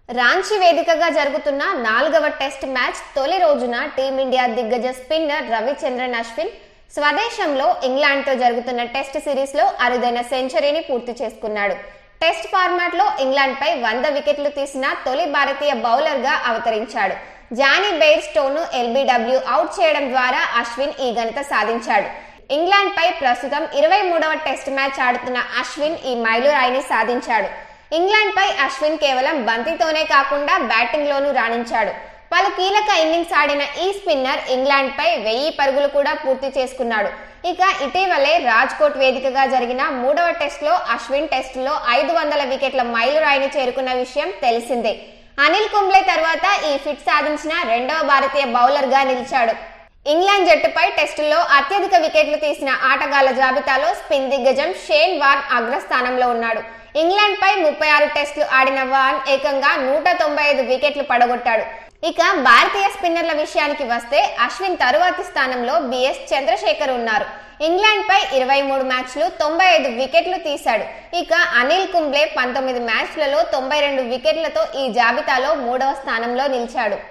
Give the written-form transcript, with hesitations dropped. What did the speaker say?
రాంచీ వేదికగా జరుగుతున్న 4వ టెస్ట్ మ్యాచ్ తొలి రోజున టీమిండియా దిగ్గజ స్పిన్నర్ రవిచంద్రన్ అశ్విన్ స్వదేశంలో ఇంగ్లాండ్తో జరుగుతున్న టెస్ట్ సిరీస్లో అరుదైన సెంచరీని పూర్తి చేసుకున్నాడు. టెస్ట్ ఫార్మాట్లో ఇంగ్లాండ్పై 100 వికెట్లు తీసిన తొలి భారతీయ బౌలర్గా అవతరించాడు. జానీ బెయిర్స్టోను ఎల్బీడబ్ల్యూ అవుట్ చేయడం ద్వారా అశ్విన్ ఈ ఘనత సాధించాడు. ఇంగ్లాండ్పై ప్రస్తుతం 23వ టెస్ట్ మ్యాచ్ ఆడుతున్న అశ్విన్ ఈ మైలురాయిని సాధించాడు. ఇంగ్లాండ్పై అశ్విన్ కేవలం బంతితోనే కాకుండా బ్యాటింగ్లోనూ రాణించాడు. పలు కీలక ఇన్నింగ్స్ ఆడిన ఈ స్పిన్నర్ ఇంగ్లాండ్పై 1000 పరుగులు కూడా పూర్తి చేసుకున్నాడు. ఇక ఇటీవలే రాజ్కోట్ వేదికగా జరిగిన 3వ టెస్టులో అశ్విన్ టెస్టులో 500 వికెట్ల మైలురాయిని చేరుకున్న విషయం తెలిసిందే. అనిల్ కుంబ్లే తర్వాత ఈ ఫిట్ సాధించిన 2వ భారతీయ బౌలర్గా నిలిచాడు. ఇంగ్లాండ్ జట్టుపై టెస్టుల్లో అత్యధిక వికెట్లు తీసిన ఆటగాళ్ల జాబితాలో స్పిన్ దిగ్గజం షేన్ వార్న్ అగ్రస్థానంలో ఉన్నాడు. ఇంగ్లాండ్పై 36 టెస్టులు ఆడిన వార్న్ ఏకంగా 195 వికెట్లు పడగొట్టాడు. ఇక భారతీయ స్పిన్నర్ల విషయానికి వస్తే అశ్విన్ తరువాతి స్థానంలో బిఎస్ చంద్రశేఖర్ ఉన్నారు. ఇంగ్లాండ్పై 23 మ్యాచ్లు 95 వికెట్లు తీశాడు. ఇక అనిల్ కుంబ్లే 19 మ్యాచ్లలో 92 వికెట్లతో ఈ జాబితాలో 3వ స్థానంలో నిలిచాడు.